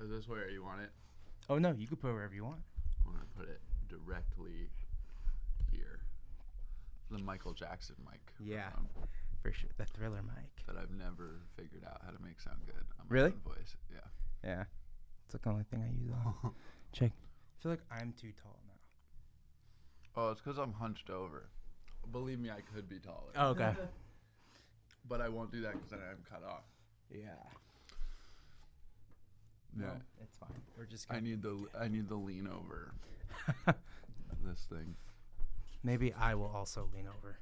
Is this where you want it? Oh, no, you can put it wherever you want. I'm going to put it directly here. The Michael Jackson mic. Yeah, for sure. The Thriller mic. That I've never figured out how to make sound good on my Really? own voice. Yeah. Yeah. It's the only thing I use on. Check. I feel like I'm too tall now. Oh, it's because I'm hunched over. Believe me, I could be taller. Oh, okay. But I won't do that because then I'm cut off. Yeah. Yeah. No, it's fine. We're just. I need the lean over this thing. Maybe I will also lean over.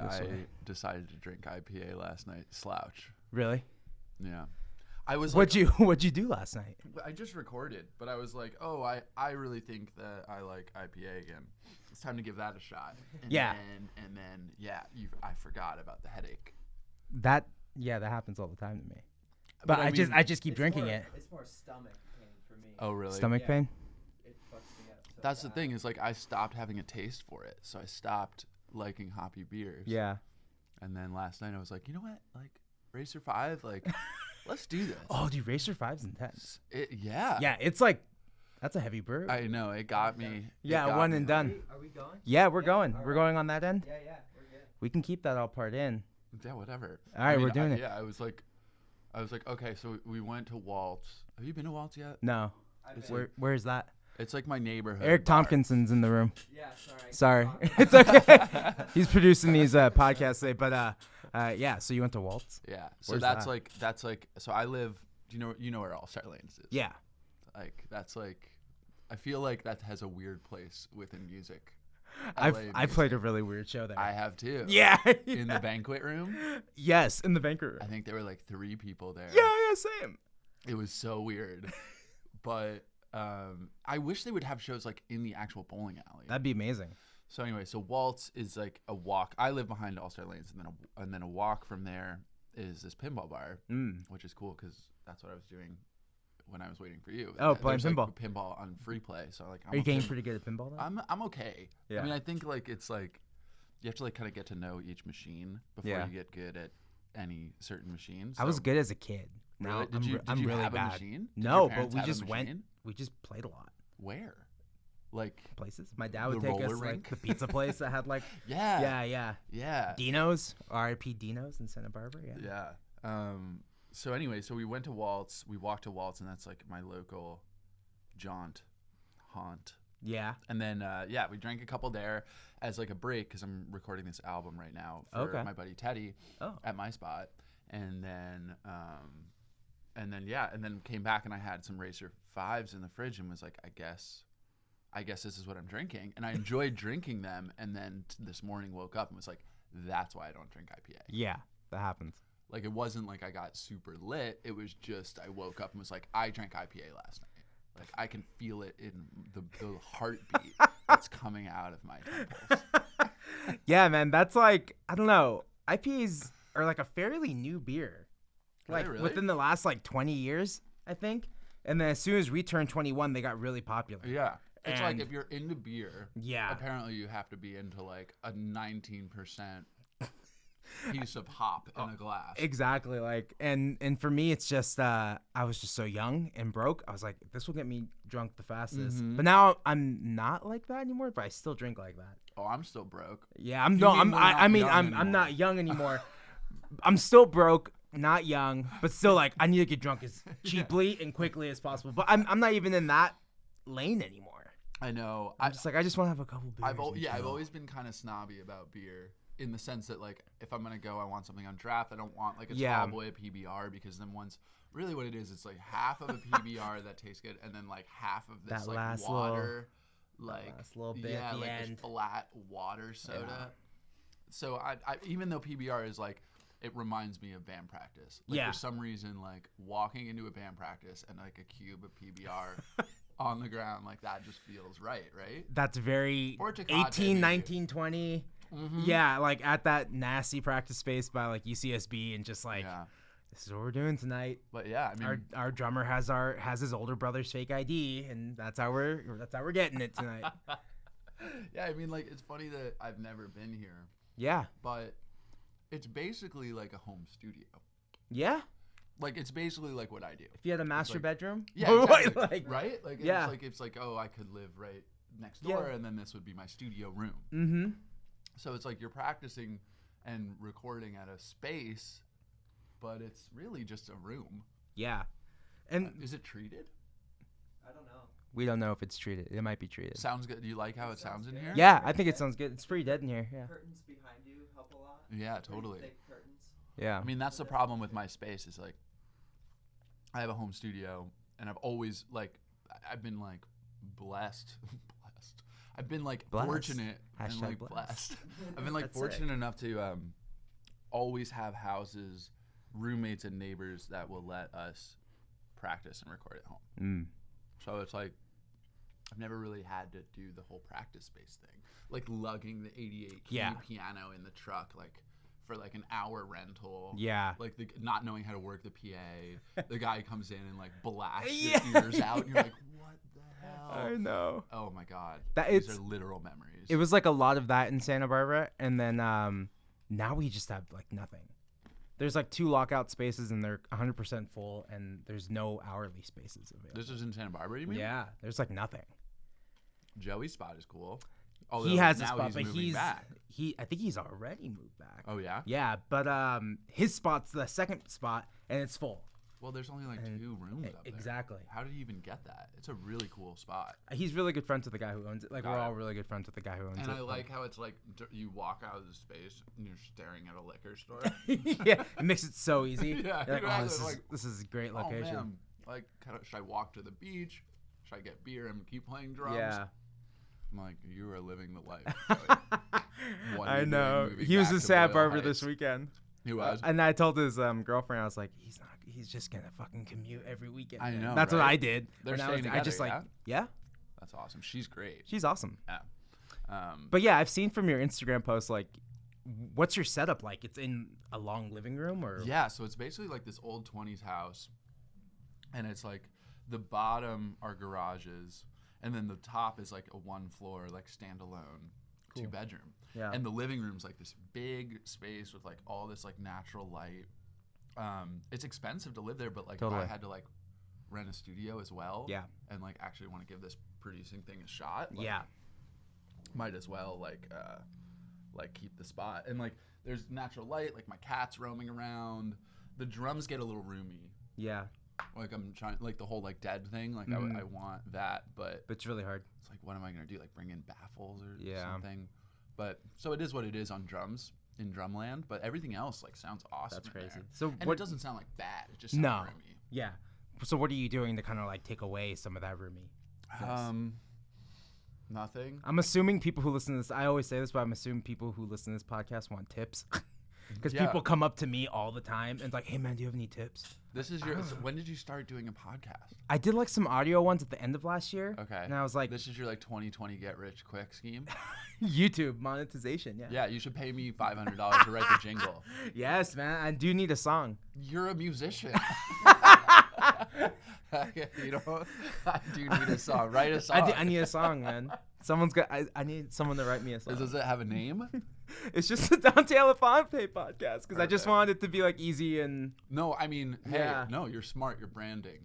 I decided to drink IPA last night. Slouch. Really? Yeah. I was. What'd you do last night? I just recorded, but I was like, oh, I really think that I like IPA again. It's time to give that a shot. And yeah. I forgot about the headache. That happens all the time to me. But I just keep drinking it. It's more stomach pain for me. Oh, really? Stomach pain? It fucks me up. So That's the thing is like I stopped having a taste for it, so I stopped liking hoppy beers. Yeah. And then last night I was like, you know what? Like Racer 5, like let's do this. Oh, dude, Racer 5's intense. Yeah. Yeah, it's like that's a heavy brew. I know it got me. Yeah, one and done. Are we going? Yeah, we're going. All We're right. going on that end. Yeah, we're good. We can keep that all part in. Yeah, whatever. All right, we're doing it. Yeah, I was like, okay, so we went to Waltz. Have you been to Waltz yet? No. Where is that? It's like my neighborhood. Eric bar. Tompkinson's in the room. Yeah, Sorry. It's okay. He's producing these podcasts today, but yeah, so you went to Waltz? Yeah. So Where's that's that? like so I live, you know where All Star Lanes is? Yeah. Like that's like I feel like that has a weird place within music. I played a really weird show there. I have too. Yeah. In the banquet room? Yes, in the banquet room. I think there were like 3 people there. Yeah, same. It was so weird. But I wish they would have shows like in the actual bowling alley. That'd be amazing. So anyway, so Waltz is like a walk. I live behind All Star Lanes, and then a walk from there is this pinball bar, which is cool because that's what I was doing when I was waiting for you. Oh, playing There's, pinball. like, pinball on free play. So like, Are you getting pretty good at pinball though? I'm okay. Yeah. I mean, I think like it's like you have to like kind of get to know each machine before you get good at any certain machine. So. I was good as a kid. Now Really? Did you really have bad. a machine? Did No, your but parents we have a just went. machine? We just played a lot. Where? Like Places. My dad would The take us roller like rink? the pizza place that had like yeah. Dino's, R.I.P. Dino's in Santa Barbara. Yeah. So anyway, so we went to Waltz. We walked to Waltz, and that's like my local haunt. Yeah. And then we drank a couple there as like a break because I'm recording this album right now for my buddy Teddy at my spot, and then came back and I had some Racer 5s in the fridge and was like, I guess this is what I'm drinking, and I enjoyed drinking them. And then this morning woke up and was like, that's why I don't drink IPA. Yeah, that happens. Like it wasn't like I got super lit. It was just I woke up and was like, I drank IPA last night. Like I can feel it in the heartbeat that's coming out of my temples. Yeah, man, that's like, I don't know. IPAs are like a fairly new beer. Like really? within the last like 20 years, I think. And then as soon as we turned 21, they got really popular. Yeah. It's And- like if you're into beer, apparently you have to be into like a 19% piece of hop in a glass. Exactly. Like, and for me, it's just, I was just so young and broke. I was like, this will get me drunk the fastest. Mm-hmm. But now I'm not like that anymore, but I still drink like that. Oh, I'm still broke. Yeah, mean we're not I'm young not young anymore. I'm still broke, not young, but still like, I need to get drunk as cheaply and quickly as possible. But I'm not even in that lane anymore. I know. I'm just like, I just want to have a couple beers. I've always been kind of snobby about beer in the sense that like if I'm gonna go, I want something on draft. I don't want like a tall boy PBR because then once really what it is, it's like half of a PBR that tastes good and then like half of this That like last water, last little bit yeah, at the like end. this flat water soda. Yeah. So I even though PBR is like. It reminds me of band practice. Like Yeah. For some reason, like walking into a band practice and like a cube of PBR on the ground, like that just feels right? That's very Or Tecate, 18, maybe. 19, 20. Mm-hmm. Yeah, like at that nasty practice space by like UCSB and just like, Yeah. this is what we're doing tonight. But yeah, I mean, Our drummer has his older brother's fake ID, and that's how we're getting it tonight. yeah, I mean, like it's funny that I've never been here, Yeah. but it's basically like a home studio. Yeah. Like it's basically like what I do. If you had a master bedroom, Yeah, exactly. like, right? Like yeah. it's like oh, I could live right next door, and then this would be my studio room. Mm-hmm. So it's like you're practicing and recording at a space, but it's really just a room. Yeah. And is it treated? I don't know. We don't know if it's treated. It might be treated. Sounds good. Do you like how it sounds in here? Yeah, I think it sounds good. It's pretty dead in here. Yeah. Curtains behind you help a lot. Yeah, totally. Thick curtains. Yeah. I mean, that's the problem with my space is like, I have a home studio, and I've always like, I've been like blessed. I've been like fortunate and like blessed. I've been like fortunate enough to always have houses, roommates, and neighbors that will let us practice and record at home. Mm. So it's like I've never really had to do the whole practice space thing, like lugging the 88 key piano in the truck, like for like an hour rental. Yeah. Like not knowing how to work the PA. The guy comes in and like blasts your ears out, and you're like, what the hell? I know. Oh my god. These are literal memories. It was like a lot of that in Santa Barbara, and then now we just have like nothing. There's like 2 lockout spaces, and they're 100% full, and there's no hourly spaces available. This is in Santa Barbara, you mean? Yeah, there's like nothing. Joey's spot is cool. Although He has a now spot, but moving back. I think he's already moved back. Oh yeah. Yeah, but his spot's the second spot, and it's full. Well, there's only like 2 rooms up there. Exactly. How did you even get that? It's a really cool spot. He's really good friends with the guy who owns it. Like we're all really good friends with the guy who owns it. And I like how it's like you walk out of the space and you're staring at a liquor store. Yeah, it makes it so easy. Yeah, You're like, exactly. this is a great location. Oh man, like should I walk to the beach? Should I get beer and keep playing drums? Yeah. I'm like, you are living the life. I know. He was in Santa Barbara this weekend. He was. And I told his girlfriend, I was like, he's just gonna fucking commute every weekend. I know. That's right? what I did. They're staying together, I just like, yeah. That's awesome. She's great. She's awesome. Yeah. But yeah, I've seen from your Instagram posts, like, what's your setup like? It's in a long living room, or? Yeah, so it's basically like this old 20s house, and it's like the bottom are garages, and then the top is like a 1-floor, like standalone 2-bedroom. Yeah. And the living room's like this big space with like all this like natural light. It's expensive to live there, but like if I had to like rent a studio as well, and like actually want to give this producing thing a shot, like, might as well like keep the spot. And like there's natural light, like my cat's roaming around. The drums get a little roomy. Yeah. Like I'm trying, like the whole like dead thing, like I want that, but it's really hard. It's like, what am I gonna do? Like bring in baffles or something? But so it is what it is on drums in drumland. But everything else like sounds awesome. That's crazy. There. So and it doesn't sound like bad. It just sounds roomy. Yeah. So what are you doing to kind of like take away some of that roomy? Nothing. I'm assuming people who listen to this, I always say this, but I'm assuming people who listen to this podcast want tips. Because people come up to me all the time and like, hey man, do you have any tips? This is your. So when did you start doing a podcast? I did like some audio ones at the end of last year. Okay. And I was like, this is your like 2020 get rich quick scheme. YouTube monetization. Yeah. Yeah, you should pay me $500 to write the jingle. Yes, man. I do need a song. You're a musician. You know, I do need a song. Write a song. I need a song, man. I need someone to write me a song. Does it have a name? It's just the Dante Elephante podcast because I just wanted it to be like easy and. No, I mean, hey, no, you're smart. You're branding.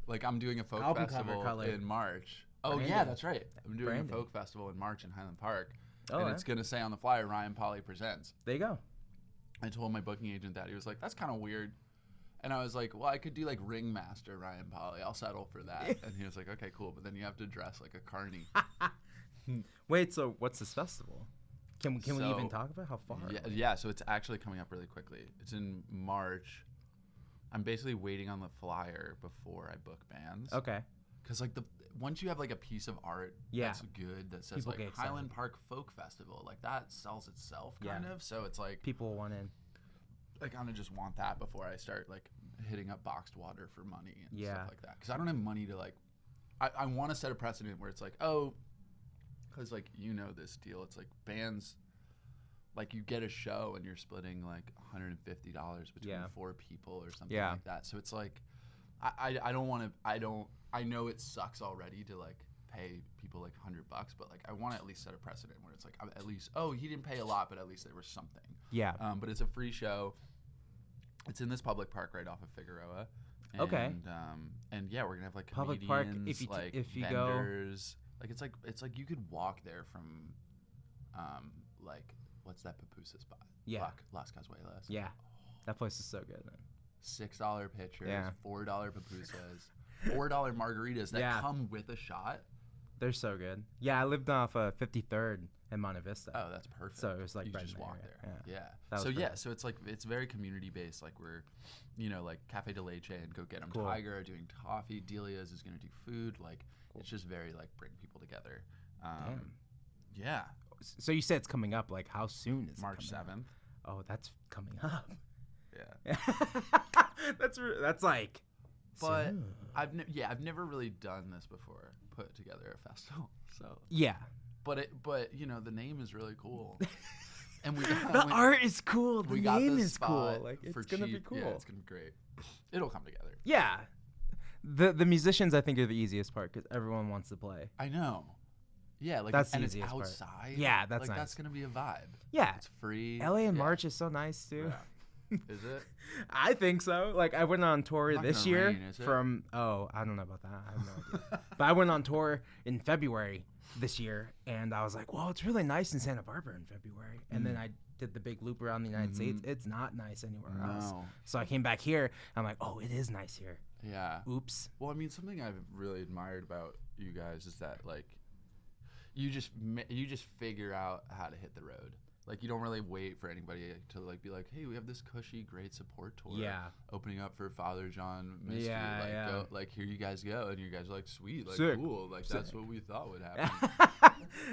Like I'm doing a folk festival in March. Oh branding. Yeah, that's right. I'm doing a folk festival in March in Highland Park, and it's gonna say on the flyer Ryan Pollie presents. There you go. I told my booking agent that. He was like, "That's kind of weird," and I was like, "Well, I could do like ringmaster Ryan Pollie. I'll settle for that." And he was like, "Okay, cool, but then you have to dress like a carny." Wait, so what's this festival? Can we even talk about how far? Yeah. So it's actually coming up really quickly. It's in March. I'm basically waiting on the flyer before I book bands. Okay. Because like once you have like a piece of art that's good that says people like Highland Park Folk Festival, like that sells itself kind of. So it's like people want in. I kind of just want that before I start like hitting up Boxed Water for money and stuff like that. Because I don't have money to like. I want to set a precedent where it's like, oh. Because, like, you know this deal. It's like bands, like, you get a show and you're splitting, like, $150 between 4 people or something like that. So it's like, I don't want to, I know it sucks already to, like, pay people, like, $100, but, like, I want to at least set a precedent where it's like, at least, oh, he didn't pay a lot, but at least there was something. Yeah. But it's a free show. It's in this public park right off of Figueroa. And, Okay. And yeah, we're gonna have like Public comedians, park, if you like if you go, vendors. Like it's like you could walk there from, like what's that pupusa spot? Yeah. Las Cazuelas. yeah, that place is so good, man. $6 pitchers, Yeah. $4 pupusas, $4 margaritas that Yeah. come with a shot. They're so good. Yeah, I lived off 53rd in Monte Vista. Oh, that's perfect. So it was like you right just in the walk area. there. Yeah. Yeah. That was So yeah, perfect. so it's like it's very community based. Like we're, like Cafe de Leche and Go Get 'Em Cool. Tiger are doing coffee. Delia's is gonna do food. Like it's just very like bring people together. Damn. Yeah. So you said it's coming up. Like, how soon is March it coming 7th. up? Oh, that's coming up. Yeah. that's like. But soon. I've never really done this before. Put together a festival. So. Yeah. But the name is really cool. And we got The art is cool. The we got name the is cool. spot Like, for it's gonna be cheap. cool. Yeah, it's gonna be great. It'll come together. Yeah. The musicians, I think, are the easiest part because everyone wants to play. I know. Yeah, like That's the and it's easiest part. outside. Yeah, that's like nice. that's gonna be a vibe. Yeah. It's free. LA in Yeah. March is so nice too. Is it? I think so. Like, I went on tour Not this gonna year rain, is it? from. Oh, I don't know about that. I have no idea. But I went on tour in February this year, and I was like, "Well, it's really nice in Santa Barbara in February." And then I did the big loop around the United States. It's not nice anywhere else. No. So I came back here. I'm like, "Oh, it is nice here." Yeah. Oops. Well, I mean, something I've really admired about you guys is that like, you just figure out how to hit the road. Like you don't really wait for anybody to like be like, hey, we have this cushy, great support tour. Yeah. Opening up for Father John Misty. Yeah, Like, yeah. Go, like here you guys go, and you guys are like, sweet, like Sick. cool, like Sick. that's what we thought would happen.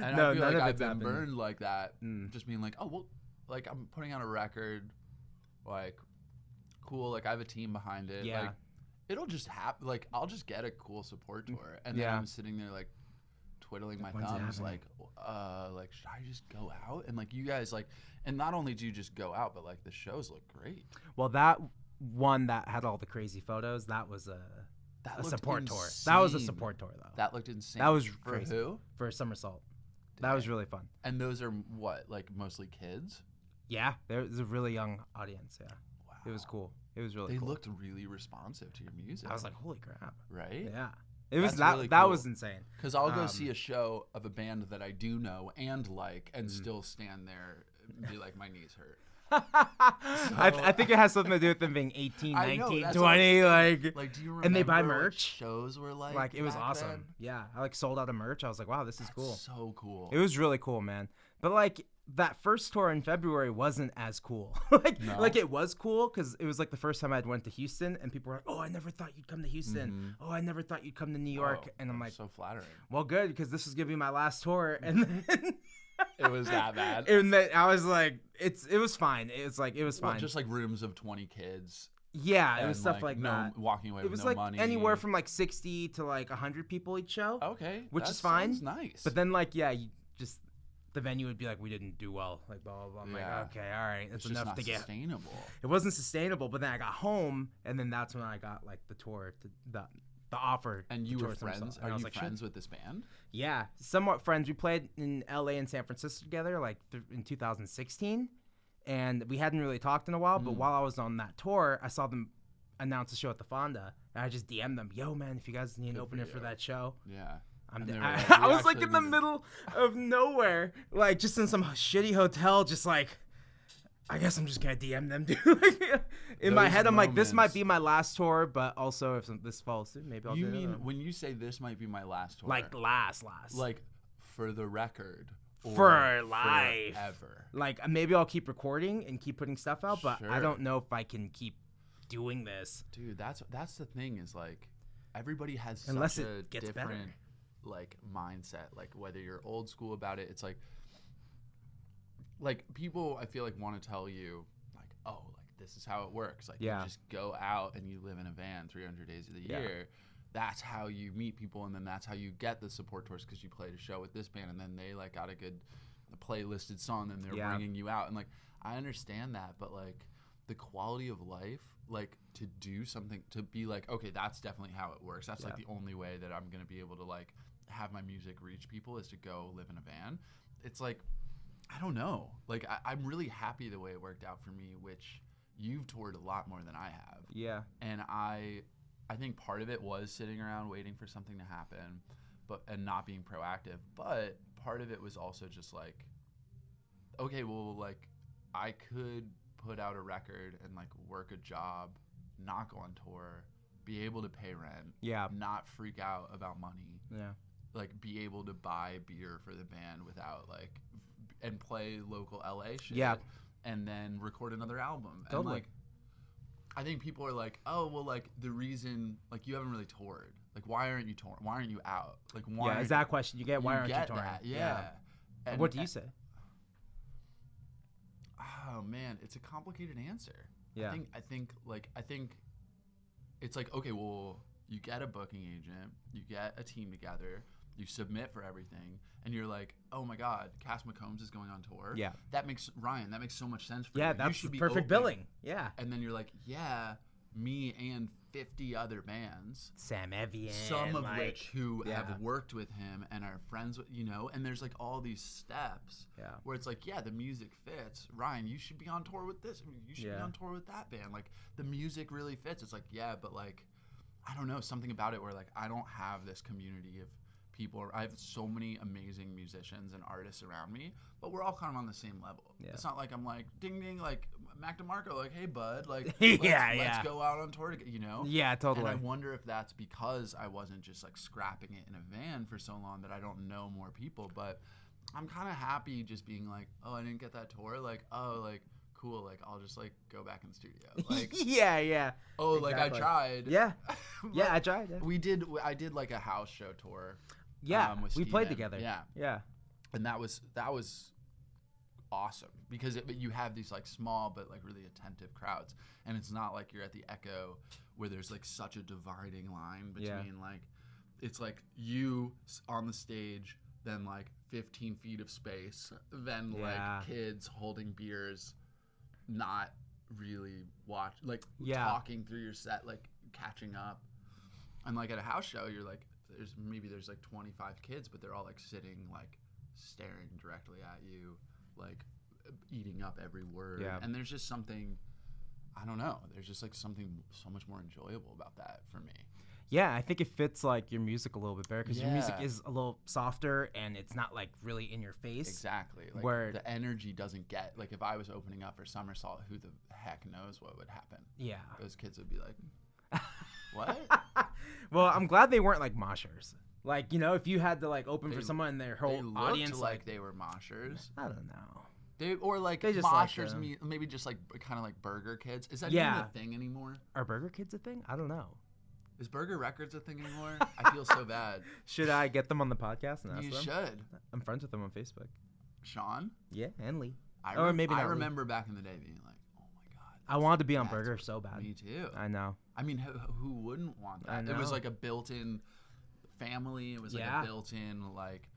And No, I feel none like of I've it's been happened. burned like that. Mm. Just being like, oh well, like I'm putting out a record, like cool, like I have a team behind it. Yeah. Like it'll just happen. Like I'll just get a cool support tour, and then Yeah. I'm sitting there like twiddling my When's it thumbs, happening? like should I just go out? And like you guys like, and not only do you just go out, but like the shows look great. Well, that one that had all the crazy photos, that was a Looked support tour. That was a insane. support tour, though. That looked insane. That was for crazy. who? For Somersault. That was really fun. And those are what, like mostly kids? Yeah, there was a really young audience. Yeah, Wow. it was cool. It was really They cool. looked really responsive to your music. I was like, holy crap. right? Yeah. It was That's really that cool. was insane. Because I'll go Um, see a show of a band that I do know and like, and still stand there and be like, my knees hurt. I think it has something to do with them being 18, I know, 19, that's 20, like Like, do you remember and they buy what merch. shows were like it was back awesome. then? Yeah, I like sold out of merch. I was like, wow, this is cool. So cool. It was really cool, man. But like that first tour in February wasn't as cool. like No? like it was cool because it was like the first time I'd went to Houston, and people were like, "Oh, I never thought you'd come to Houston. Oh, I never thought you'd come to New York." Oh, And I'm that's like, so flattering. "Well, good, because this was gonna be my last tour." And then It was that bad. and then I was like, it was fine. It was Well, fine. just like rooms of 20 kids. yeah, it and, was stuff like no, that. Walking away It with was no like money. anywhere from like 60 to like 100 people each show. Okay. which that is fine. sounds nice. But then like you just the venue would be like, we didn't do well, like blah blah blah. I'm Yeah. like, okay, all right, it's that's just enough not to get. sustainable. It wasn't sustainable, but then I got home, and then that's when I got like the tour, to the offer. And to you tour were Somersault. friends? And Are I was you like, shit. friends with this band? Yeah, somewhat friends. We played in LA and San Francisco together, like in 2016, and we hadn't really talked in a while. But while I was on that tour, I saw them announce a show at the Fonda, and I just DM'd them, "Yo, man, if you guys need an Good for opener for you. that show." Yeah. I'm And d- they were I, like, I "We was like actually in the need a-" middle of nowhere, like just in some shitty hotel, just like, I guess I'm just gonna DM them, dude. Like, in my Those head, I'm like, this might moments- be my last tour, but also if this falls through, maybe I'll You do mean another one. when you say this might be my last tour? Like last. Like for the record. Or For life. Forever. Like maybe I'll keep recording and keep putting stuff out, but I Sure. don't know if I can keep doing this. Dude, that's the thing is like everybody has Unless such it a gets different better. like mindset. Like whether you're old school about it, it's like people I feel like want to tell you like, oh, like this is how it works. Like Yeah. you just go out and you live in a van 300 days of the Yeah. year. That's how you meet people, and then that's how you get the support tours because you played a show with this band, and then they like got a good playlisted song, and they're Yeah. bringing you out, and like I understand that, but like the quality of life, like to do something, to be like, okay, that's definitely how it works. That's like Yeah. the only way that I'm gonna be able to like have my music reach people is to go live in a van. It's like I don't know, like I'm really happy the way it worked out for me, which you've toured a lot more than I have. Yeah. And I think part of it was sitting around waiting for something to happen, and not being proactive. But part of it was also just like, okay, well, like I could put out a record and like work a job, not go on tour, be able to pay rent, not freak out about money, like be able to buy beer for the band without like, and play local LA shit, and then record another album. Totally. And like, I think people are like, oh, well, like the reason, like you haven't really toured, like why aren't you touring? Why aren't you out? Like why? Yeah, is that a question you get? Why aren't you touring? That? Yeah. And what do you say? Oh man, it's a complicated answer. Yeah. I think it's like, okay, well, you get a booking agent, you get a team together, you submit for everything, and you're like, oh my God, Cass McCombs is going on tour. Yeah. That makes so much sense for you. Yeah, that's you should be perfect open. Billing. Yeah. And then you're like, yeah, me and 50 other bands, Sam Evian, some of which who have worked with him and are friends with, and there's like all these steps where it's like, yeah, the music fits. Ryan, you should be on tour with this. You should be on tour with that band. Like the music really fits. It's like, yeah, but like, I don't know, something about it where like I don't have this community of people. I have so many amazing musicians and artists around me, but we're all kind of on the same level. Yeah. It's not like I'm like ding ding like Mac DeMarco, like, hey bud, like let's go out on tour together, Yeah, totally. And I wonder if that's because I wasn't just like scrapping it in a van for so long that I don't know more people. But I'm kind of happy just being like, oh, I didn't get that tour, like, oh, like cool, like I'll just like go back in the studio, like yeah oh, exactly. Like I tried. Yeah I tried. I did like a house show tour. Yeah, with we Steven. played together. Yeah. And that was awesome because you have these like small but like really attentive crowds, and it's not like you're at the Echo where there's like such a dividing line between like it's like you on the stage, then like 15 feet of space, then like kids holding beers, not really talking through your set, like catching up. And like at a house show, you're like, there's like 25 kids, but they're all like sitting, like staring directly at you, like eating up every word. Yeah. And there's just something, I don't know, there's just like something so much more enjoyable about that for me. Yeah, I think it fits like your music a little bit better because your music is a little softer and it's not like really in your face. Exactly. Like where the energy doesn't get, like if I was opening up for Somersault, who the heck knows what would happen? Yeah. Those kids would be like, what? Well, I'm glad they weren't like moshers. Like, if you had to like open for someone and their whole audience like they were moshers. I don't know. They just moshers, maybe just like kind of like Burger Kids. Is that even a thing anymore? Are Burger Kids a thing? I don't know. Is Burger Records a thing anymore? I feel so bad. Should I get them on the podcast and ask them? You should. I'm friends with them on Facebook. Sean? Yeah, and Lee. I remember back in the day being like, oh my God. I wanted to be on Burger so bad. Me too. I know. I mean, who wouldn't want that? It was like a built-in family. It was like a built-in like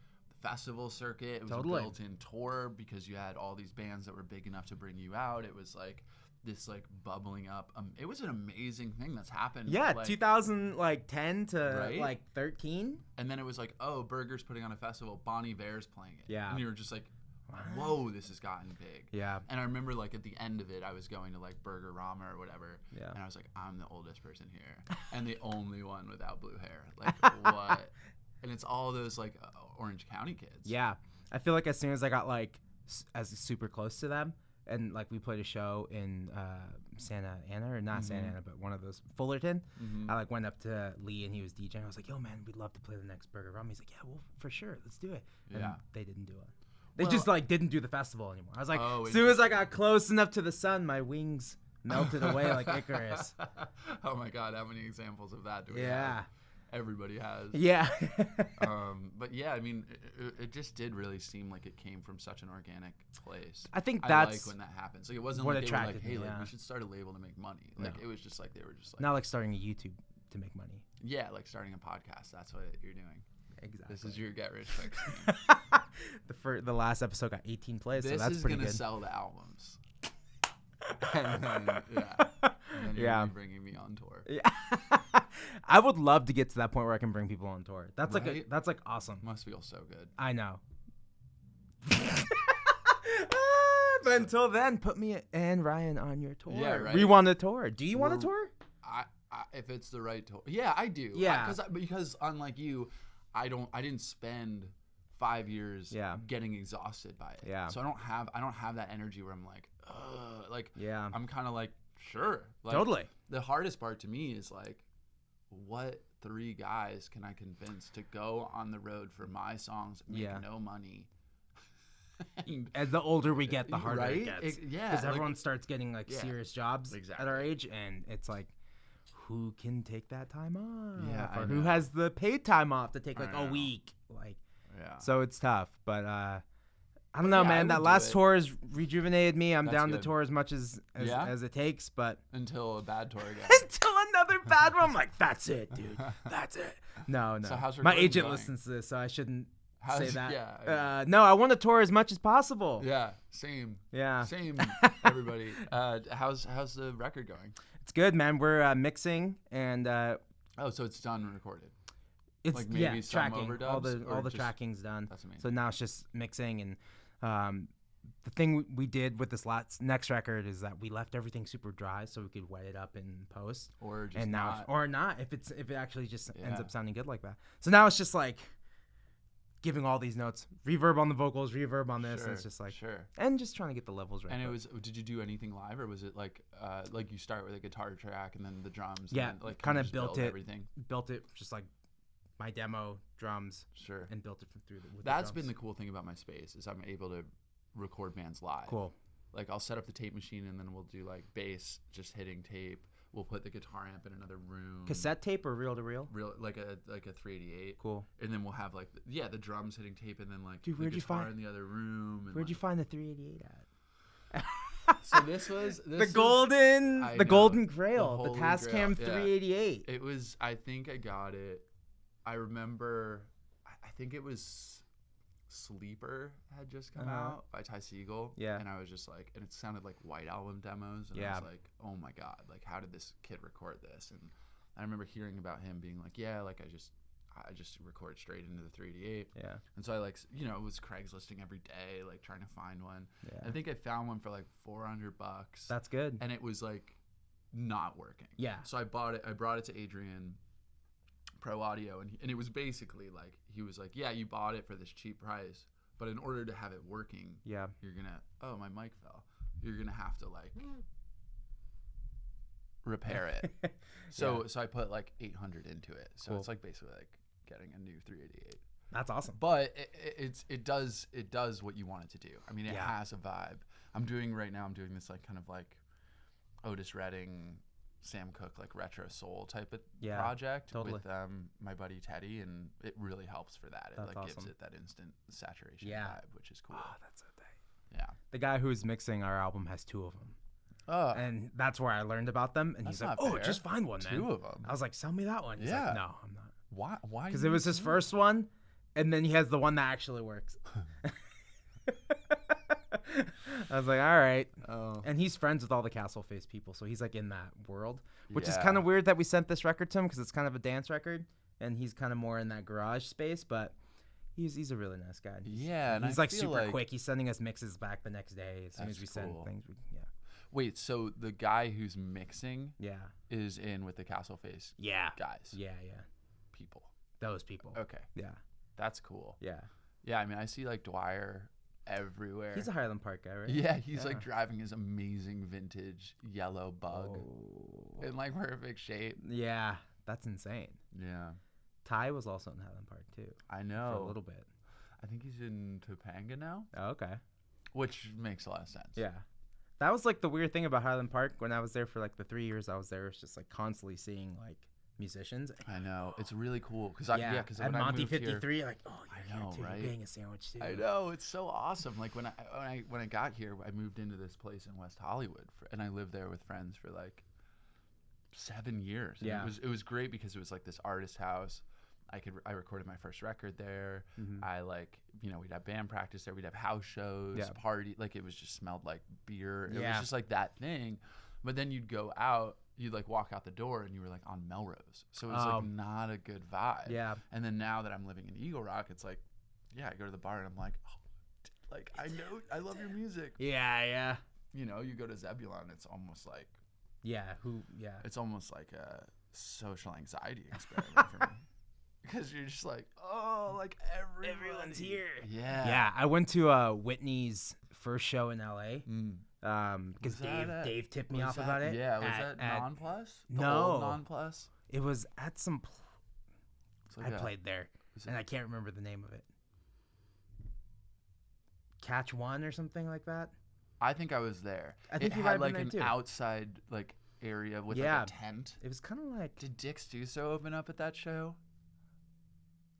festival circuit. It was a built-in tour because you had all these bands that were big enough to bring you out. It was like this like bubbling up. It was an amazing thing that's happened. Yeah, like, 2010 to like 13. And then it was like, oh, Burger's putting on a festival. Bon Iver's playing it. Yeah. And you were just like, whoa, this has gotten big. Yeah. And I remember like at the end of it, I was going to like Burger Rama or whatever. Yeah. And I was like, I'm the oldest person here and the only one without blue hair. Like what? And it's all those like Orange County kids. Yeah. I feel like as soon as I got like as super close to them, and like we played a show in Santa Ana, or not Santa Ana, but one of those, Fullerton. I like went up to Lee and he was DJing. I was like, yo man, we'd love to play the next Burger Rum. He's like, yeah, well for sure, let's do it. And they didn't do it. They just like didn't do the festival anymore. I was like, as soon as I got close enough to the sun, my wings melted away like Icarus. Oh my God, how many examples of that do we have? Everybody has. Yeah. But yeah, I mean, it just did really seem like it came from such an organic place. I think I that's like when that happens. Like it wasn't like they were like, hey, like, we should start a label to make money. Like it was just like they were just like, not like starting a YouTube to make money. Yeah, like starting a podcast. That's what you're doing. Exactly. This is your get rich quick scheme. The last episode got 18 plays, so that's pretty good. This is gonna sell the albums. And then, and then you're gonna be bringing me on tour. Yeah. I would love to get to that point where I can bring people on tour. That's that's like awesome. Must feel so good. I know. But until then, put me and Ryan on your tour. Yeah, right. We want a tour. Do you want a tour? I if it's the right tour. Yeah, I do. Yeah. Because unlike you, I didn't spend 5 years getting exhausted by it. Yeah. So I don't have that energy where I'm like, ugh. Like, Yeah. I'm kind of like, sure. Like, Totally. The hardest part to me is like, what 3 guys can I convince to go on the road for my songs, make no money? And as the older we get, the harder right? it gets. Yeah. Because everyone starts getting like serious jobs Exactly. at our age, and it's like, who can take that time off? Yeah, I Or who know. has the paid time off to take like I a know. week? Like, Yeah. so it's tough. But I don't know, yeah, I man. would That do last it. tour has rejuvenated me. I'm That's down good. to tour as much as it takes, but Until a bad tour again. until another bad one, I'm like, that's it, dude. That's it. No. So how's My recording agent going? listens to this, so I shouldn't How's- say that. yeah, No, I want to tour as much as possible. Yeah, same. Yeah. Same, everybody. How's the record going? It's good, man. We're mixing and Oh, so it's done and recorded. it's Like maybe some tracking. overdubs All or the just- tracking's done. That's amazing. So now it's just mixing, and the thing we did with this next record is that we left everything super dry so we could wet it up in post. Or just And now, not. or not, if it actually just ends Yeah. up sounding good like that. So now it's just like giving all these notes, reverb on the vocals, reverb on this, and it's just like, and just trying to get the levels right. And but did you do anything live, or was it like you start with a guitar track and then the drums? Yeah, and then, like kind of just built build it. everything. Built it just like my demo, drums, Sure. and built it through with That's the been drums. the cool thing about my space is I'm able to record bands live. Cool. Like I'll set up the tape machine and then we'll do like bass just hitting tape. We'll put the guitar amp in another room. Cassette tape or reel to reel? Real like a 388. Cool. And then we'll have like the drums hitting tape and then like Dude, the where'd you guitar find- in the other room. And Where'd you like- find the 388 at? So this was the golden grail, the Holy Tascam Grail, yeah. 388. It was. I think I got it. I remember. I think it was Sleeper had just come out by Ty Segall. Yeah. And I was just like, and it sounded like White Album demos. And I was like, oh my god, like how did this kid record this? And I remember hearing about him being like, yeah, like I just record straight into the 388. Yeah. And so I was Craigslisting every day, like trying to find one. Yeah. I think I found one for like $400. That's good. And it was like not working. Yeah. So I bought it. I brought it to Adrian Pro Audio, and it was basically like he was like, yeah, you bought it for this cheap price, but in order to have it working, Yeah. you're gonna my mic fell. You're gonna have to like repair it. So I put like 800 into it. So Cool. it's like basically like getting a new 388. That's awesome. But it does what you want it to do. I mean, it Yeah. has a vibe. I'm doing this like kind of like Otis Redding, Sam Cooke, like retro soul type of project totally. with my buddy Teddy, and it really helps for that. It That's like gives awesome. it that instant saturation Yeah. vibe, which is cool. Oh, that's so tight. Yeah. The guy who's mixing our album has 2 of them. Oh, And that's where I learned about them. And he's like, That's oh, not fair. just find one, man. 2 of them. I was like, sell me that one. He's Yeah. like, no, I'm not. Why? Because it was his first one, and then he has the one that actually works. I was like, all right. Oh. And he's friends with all the Castle Face people, so he's like in that world, which is Yeah. kind of weird that we sent this record to him because it's kind of a dance record, and he's kind of more in that garage space. But he's a really nice guy. Yeah, and he's I like feel super like- quick. He's sending us mixes back the next day as soon as That's we send cool. things. Wait, so the guy who's mixing Yeah, is in with the Castle Face yeah, guys, yeah. people. Those people. Okay, Yeah, that's cool. yeah. Yeah, I mean, I see like Dwyer everywhere. He's a Highland Park guy, right? Yeah, he's like Yeah. driving his amazing vintage yellow bug Oh. in like perfect shape. Yeah, that's insane. Yeah, Ty was also in Highland Park too I for know. a little bit. I think he's in Topanga now, Oh, okay. which makes a lot of sense. Yeah. That was like the weird thing about Highland Park when I was there for like the 3 years I was there. It's just like constantly seeing like musicians. I know. It's really cool because At when I Monty moved 53, here, like, oh, you're I know, here too. right? You're getting a sandwich too. I know, it's so awesome. Like when I got here, I moved into this place in West Hollywood, and I lived there with friends for like 7 years. And Yeah. it was great because it was like this artist house. I recorded my first record there. Mhm. I we'd have band practice there. We'd have house shows, Yeah. party. Like it was just smelled like beer. It was Yeah. just like that thing. But then you'd go out, you'd like walk out the door and you were like on Melrose. So it was like not a good vibe. Yeah. And then now that I'm living in Eagle Rock, it's like, yeah, I go to the bar and I'm like, oh, Like, I know, I love your music. Yeah. You know, you go to Zebulon, it's almost like it's almost like a social anxiety experiment for me. Because you're just like, oh, like Everyone's here. Yeah. I went to Whitney's first show in LA. Because Dave tipped me off about it. Yeah, was that Non-Plus? No. Non-Plus? It was at some. Like I played there, and I can't remember the name of it. Catch One or something like that. I think I was there. I think it you had might have like been there an too. outside like area with like a tent. It was kind of like. Did Dick Stuso open up at that show?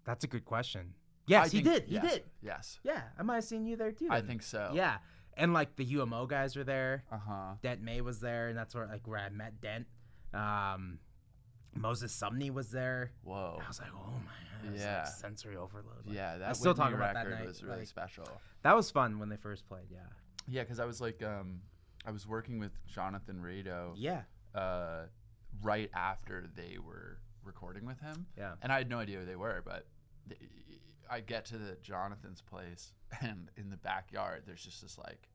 That's a good question. Yes, he did. He did. Yes. Yeah, I might have seen you there too. I think so. Yeah, and like the UMO guys were there. Dent May was there, and that's where I met Dent. Moses Sumney was there. Whoa. I was like, oh my god, like sensory overload. Like, yeah, that I still talk Whitney about that record night. was really special. That was fun when they first played. Yeah. Yeah, because I was like, I was working with Jonathan Rado. Yeah. Right after they were recording with him. Yeah. And I had no idea who they were, but I get to the Jonathan's place, and in the backyard, there's just this like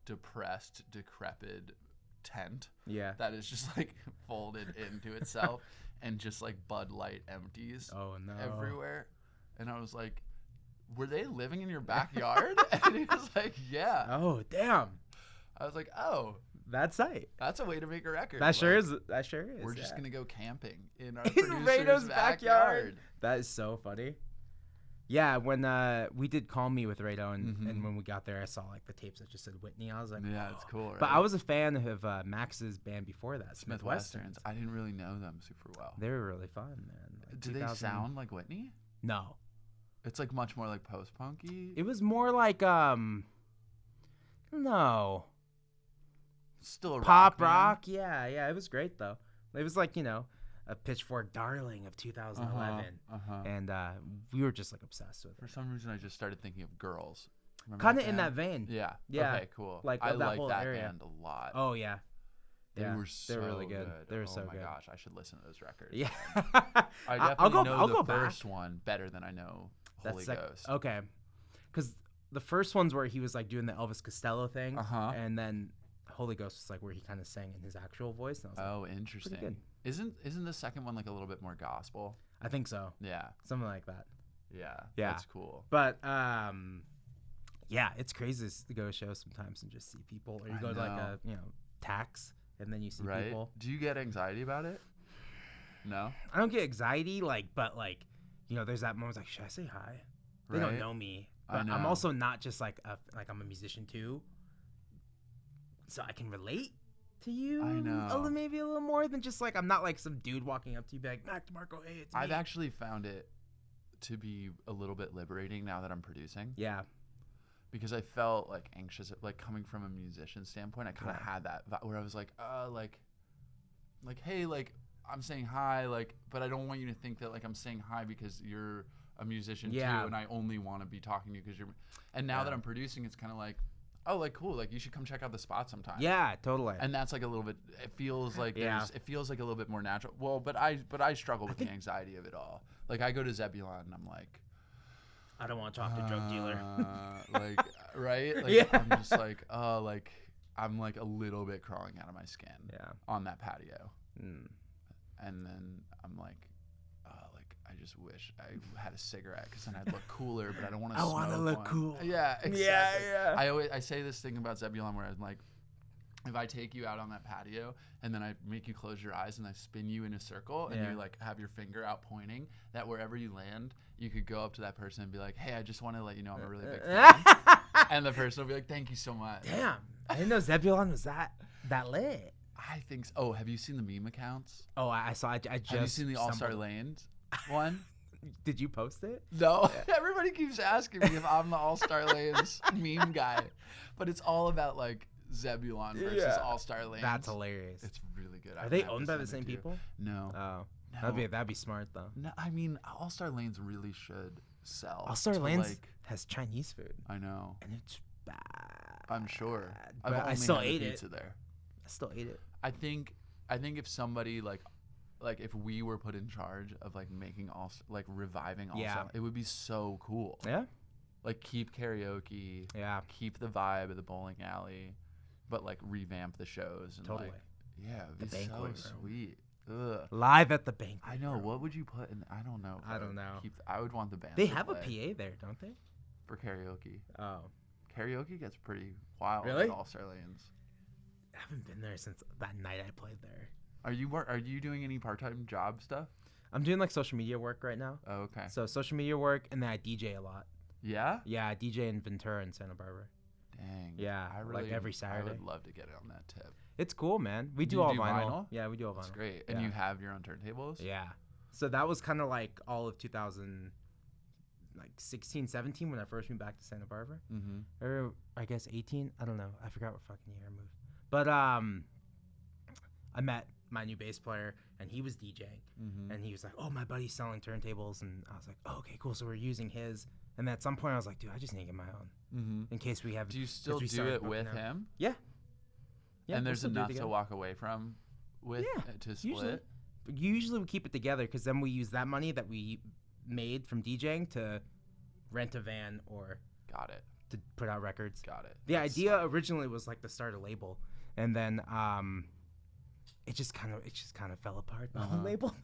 depressed, decrepit tent. Yeah. That is just like folded into itself, and just like Bud Light empties. Oh no. Everywhere, and I was like, "Were they living in your backyard?" And he was like, "Yeah." Oh damn. I was like, "Oh, that's tight. That's a way to make a record." That sure is. We're just gonna go camping in our in producer's Rado's backyard. That is so funny. Yeah, when we did Call Me with Rado, and when we got there, I saw like the tapes that just said Whitney. I was like, yeah, it's cool. Right? But I was a fan of Max's band before that, Smith Westerns. I didn't really know them super well. They were really fun, man. Like do they sound like Whitney? No. It's like much more like post-punky. It was more like no. Still a pop rock. Yeah. It was great though. It was like, a Pitchfork darling of 2011, and we were just like obsessed with it. For some reason, I just started thinking of Girls. Kind of in that vein. Yeah. Okay, cool. Like I that like whole that area. band a lot. Oh yeah. They were so really good. They were so good. Oh my gosh, I should listen to those records. Yeah. I definitely know the go first back. one better than I know Holy Ghost. Okay. Because the first one's where he was like doing the Elvis Costello thing, and then Holy Ghost was like where he kind of sang in his actual voice. And I was like, interesting. pretty good. Isn't the second one like a little bit more gospel? I think so. Yeah. Something like that. Yeah. That's cool. But yeah, it's crazy to go to shows sometimes and just see people, or you go to like a tax and then you see people. Do you get anxiety about it? No. I don't get anxiety, but there's that moment like, should I say hi? They don't know me. But I'm also not just like I'm a musician too, so I can relate to you. I know. Maybe a little more than just like I'm not like some dude walking up to you be like, Mac DeMarco, hey, it's me. I've actually found it to be a little bit liberating now that I'm producing. Yeah. Because I felt like anxious, like coming from a musician standpoint, I kind of had that where I was like, hey, like I'm saying hi, like, but I don't want you to think that like I'm saying hi because you're a musician too, and I only want to be talking to you because you're. And now that I'm producing, it's kind of like, oh, like cool, like you should come check out the spot sometime. Yeah, totally. And that's like a little bit. It feels like it feels like a little bit more natural. Well, but I struggle with the anxiety of it all. Like I go to Zebulon and I'm like, I don't want to talk to a drug dealer. Like, right? Like, I'm just like, oh, like I'm like a little bit crawling out of my skin. On that patio. And then I'm like, I just wish I had a cigarette because then I'd look cooler, but I don't want to smoke one. I want to look cool. Yeah, exactly. Yeah. I say this thing about Zebulon where I'm like, if I take you out on that patio and then I make you close your eyes and I spin you in a circle and you like have your finger out pointing, that wherever you land, you could go up to that person and be like, hey, I just want to let you know I'm a really big fan. And the person will be like, thank you so much. Damn. I didn't know Zebulon was that lit. I think so. Oh, have you seen the meme accounts? Oh, I saw. I just. Have you seen the All-Star Lanes one? Did you post it? No. Everybody keeps asking me if I'm the All-Star Lanes meme guy, but it's all about like Zebulon versus All-Star Lanes. That's hilarious. It's really good. Are they owned by the same people? No. Oh, no. That'd be smart though. No, I mean All-Star Lanes really should sell. All-Star Lanes has Chinese food. I know. And it's bad. I'm sure. But I still ate pizza there. I still ate it. I think if somebody like if we were put in charge of like making reviving All-Star, it would be so cool. Yeah. like keep karaoke, keep the vibe of the bowling alley, but like revamp the shows and Totally. like it'd be so sweet. Ugh. Live at the banquet. I know. What would you put in? I don't know. I don't know. I would want the band. They to have play a PA there, don't they? for karaoke. Oh, Karaoke gets pretty wild Really? at All Star Lanes. I haven't been there since that night I played there. Are you doing any part-time job stuff? I'm doing like social media work right now. Oh, okay. So social media work, and then I DJ a lot. Yeah? Yeah, I DJ in Ventura and Santa Barbara. Dang. Yeah, like every Saturday. I would love to get on that tip. It's cool, man. We Do do you all do vinyl. vinyl? Yeah, we do all vinyl. That's great. And Yeah. you have your own turntables? Yeah. So that was kind of like all of 2016, 17 when I first moved back to Santa Barbara. Mm-hmm. Or I guess 18. I don't know. I forgot what fucking year I moved. But I met my new bass player, and he was DJing. Mm-hmm. And he was like, oh, my buddy's selling turntables. And I was like, oh, okay, cool. So we're using his. And at some point I was like, dude, I just need to get my own. Mm-hmm. In case we have. Do you still do it with him? Yeah. Yeah. And we'll there's still do it enough to together. walk away from with to split? Usually we keep it together because then we use that money that we made from DJing to rent a van or Got it. to put out records. Got it. The That's idea smart. originally was like to start a label, and then it just kind of fell apart. The whole label.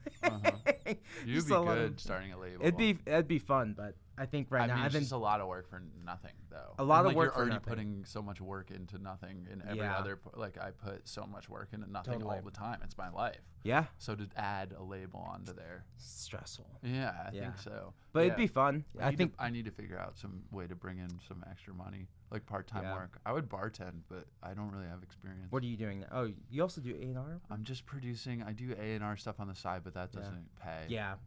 You'd Just be a lot good of- starting a label. It'd be fun, but I think right I now mean, I've it's been just a lot of work for nothing, though. A lot And, of like, work you're for already nothing. putting so much work into nothing in every Yeah. other. Like I put so much work into nothing Totally. all the time. It's my life. yeah So to add a label onto there, stressful, yeah, I Yeah. think so. but it'd Yeah. be fun. I think I need to figure out some way to bring in some extra money, like part-time Yeah. work. I would bartend, but I don't really have experience. What are you doing? Oh, you also do A&R? I'm just producing. I do A&R stuff on the side, but that Yeah. doesn't pay. Yeah.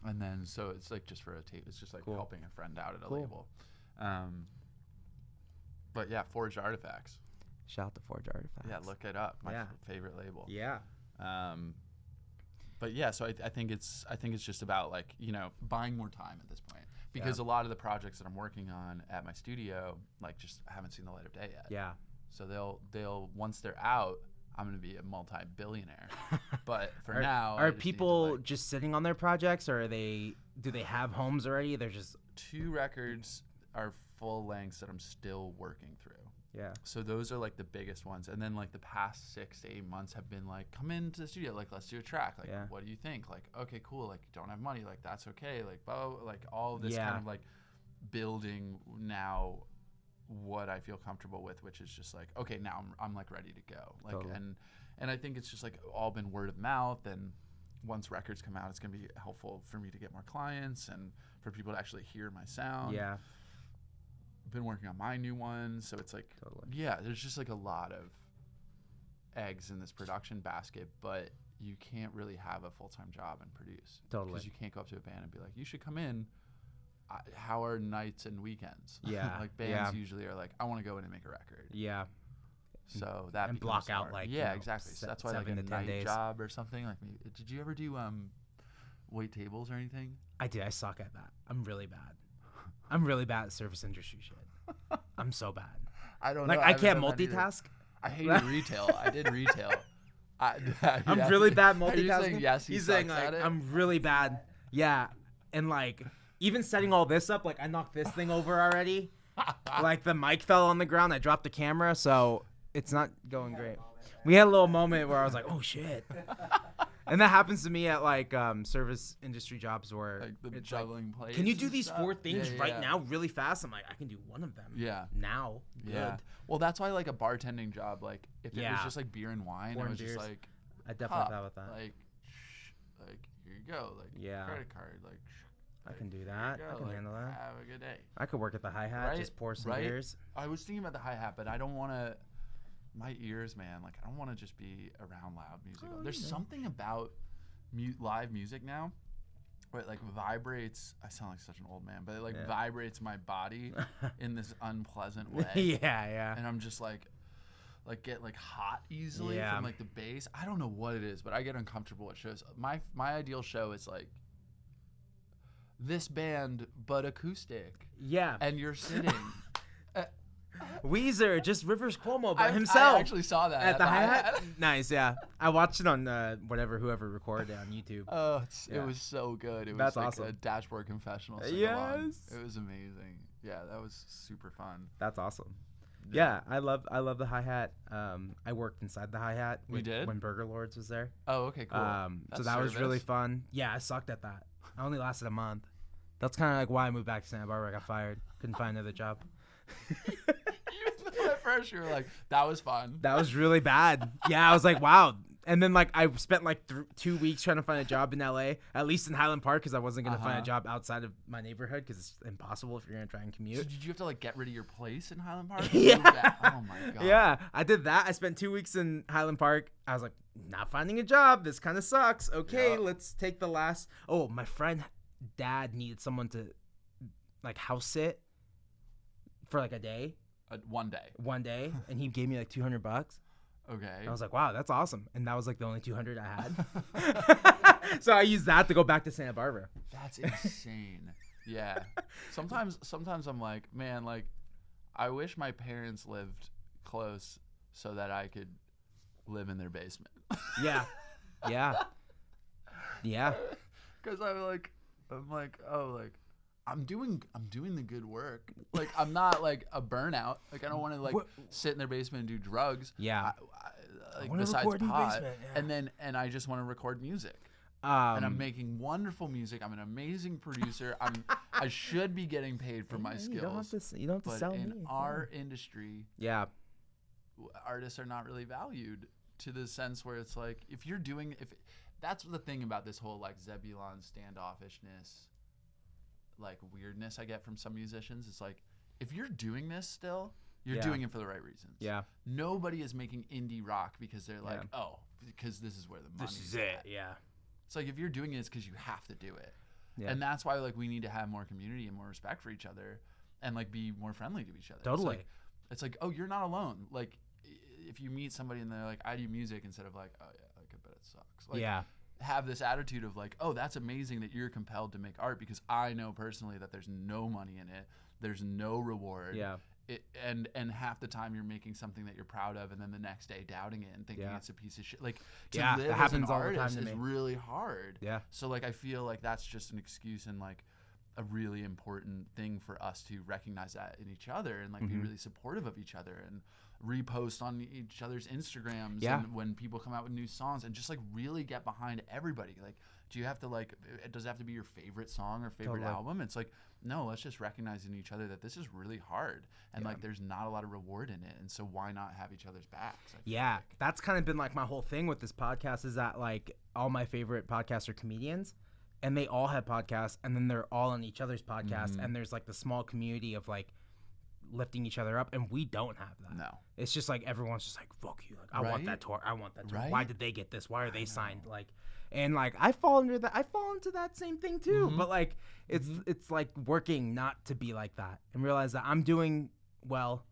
And then so it's like just for a tape. It's just like Cool. helping a friend out at a Cool. label. But yeah, Forged Artifacts. Shout out to Forge Artifacts. Yeah, look it up. My Yeah. favorite label. Yeah. But yeah, so I think it's just about like, buying more time at this point, because a lot of the projects that I'm working on at my studio like just haven't seen the light of day yet. Yeah. So they'll once they're out, I'm gonna be a multi-billionaire. But for now, I are just need to, people like, just sitting on their projects, or do they have homes already? They're just 2 records are full lengths that I'm still working through. yeah. So those are like the biggest ones, and then like the past 6 to 8 months have been like, come into the studio, like let's do a track, like Yeah. what do you think? Like okay, cool, like don't have money, like that's okay, like blah, blah, blah, like all of this Yeah. kind of like building now what I feel comfortable with, which is just like okay, now I'm like ready to go, like Totally. and I think it's just like all been word of mouth, and once records come out, it's gonna be helpful for me to get more clients and for people to actually hear my sound. Yeah. Been working on my new ones, so it's like Totally. yeah, there's just like a lot of eggs in this production basket, but you can't really have a full-time job and produce. Totally. Because you can't go up to a band and be like, you should come in. How are nights and weekends? Yeah, Like bands yeah. usually are like, I want to go in and make a record. Yeah. So that And becomes block out, hard. like, yeah, exactly. So that's why like 7 a to 10 night days. job or something. Like, did you ever do wait tables or anything? I did. I suck at that. I'm really bad. I'm really bad at service industry shit. I'm so bad. I don't Like know. I haven't can't done that either. multitask. I hated retail. I did retail. I'm really bad multitasking. Are you saying yes? He's saying sucks at like it? I'm really bad. Yeah, and like even setting all this up, like I knocked this thing over already. Like the mic fell on the ground. I dropped the camera, so it's not going great. We had a little moment where I was like, "Oh shit," and that happens to me at like service industry jobs where like the it's like, juggling plates. can you do and these stuff? 4 things Yeah, right yeah. now really fast? I'm like, I can do one of them. Yeah. Now. Yeah. Good. Well, that's why like a bartending job, like if it was Yeah. just like beer and wine, Pouring it was just beers. like I definitely pop, thought with that. like here you go, like Yeah. credit card, like I can do here that. you I go, can like, handle that. Have a good day. I could work at the hi-hat, Right? just pour some Right? beers. I was thinking about the hi-hat, but I don't want to. My ears, man, like I don't want to just be around loud music. Oh, There's you know. something about live music now where it like vibrates. I sound like such an old man, but it like Yeah. vibrates my body in this unpleasant way. Yeah. And I'm just like get like hot easily Yeah. from like the bass. I don't know what it is, but I get uncomfortable at shows. My ideal show is like this band but acoustic, Yeah. and you're sitting. Weezer, just Rivers Cuomo by I himself. I actually saw that at the hi-hat. Nice, yeah. I watched it on whoever recorded it on YouTube. Oh, Yeah. it was so good. It was That's like awesome. a Dashboard Confessional sing-along. Yes. It was amazing. Yeah, that was super fun. That's awesome. Yeah, I love the hi-hat. I worked inside the hi-hat. You did? When Burger Lords was there. Oh, okay, cool. So that was really fun. Yeah, I sucked at that. I only lasted a month. That's kind of like why I moved back to Santa Barbara. I got fired. Couldn't find another job. Even though at first you were like, that was fun. That was really bad. Yeah, I was like, wow. And then like I spent like 2 weeks trying to find a job in LA, at least in Highland Park, because I wasn't gonna find a job outside of my neighborhood because it's impossible if you're gonna try and commute. So did you have to like get rid of your place in Highland Park? Yeah. Oh my god. Yeah, I did that. I spent 2 weeks in Highland Park. I was like, not finding a job. This kind of sucks. Okay, let's take the last. Oh, my friend dad needed someone to like house sit for like a day. One day. And he gave me like $200. Okay. I was like, wow, that's awesome. And that was like the only $200 I had. So I used that to go back to Santa Barbara. That's insane. Yeah. Sometimes I'm like, man, like I wish my parents lived close so that I could live in their basement. Yeah. Yeah. Yeah. Cuz I'm like, oh, like I'm doing the good work. Like I'm not like a burnout. Like I don't want to like sit in their basement and do drugs. Yeah. Like besides pot, and I just want to record music. And I'm making wonderful music. I'm an amazing producer. I should be getting paid for my skills. You don't have to sell me. But in our industry, artists are not really valued to the sense where it's like if that's the thing about this whole like Zebulon standoffishness, like weirdness I get from some musicians. It's like if you're doing this still, you're doing it for the right reasons. Yeah. Nobody is making indie rock because they're like, oh, because this is where the money's This is it. Yeah. It's like if you're doing it, it's because you have to do it. Yeah. And that's why like we need to have more community and more respect for each other and like be more friendly to each other. Totally. It's like, oh, you're not alone. Like if you meet somebody and they're like, I do music, instead of like, oh yeah, like I bet it sucks. Like, have this attitude of like, oh, that's amazing that you're compelled to make art because I know personally that there's no money in it. There's no reward. Yeah. And half the time you're making something that you're proud of, and then the next day doubting it and thinking it's a piece of shit. Like to live as an artist is really hard. Yeah. So like I feel like that's just an excuse and like a really important thing for us to recognize that in each other and like be really supportive of each other and repost on each other's Instagrams and when people come out with new songs and just like really get behind everybody. Like, do you have to like, does it have to be your favorite song or favorite album? It's like, no, let's just recognize in each other that this is really hard and like there's not a lot of reward in it. And so why not have each other's backs? That's kind of been like my whole thing with this podcast is that like all my favorite podcasts are comedians and they all have podcasts and then they're all on each other's podcasts and there's like the small community of like lifting each other up and we don't have that. No. It's just like everyone's just like, fuck you. Like I want that tour. I want that tour. Why did they get this? Why are they signed? Like and like I fall into that same thing too. But like it's like working not to be like that and realize that I'm doing well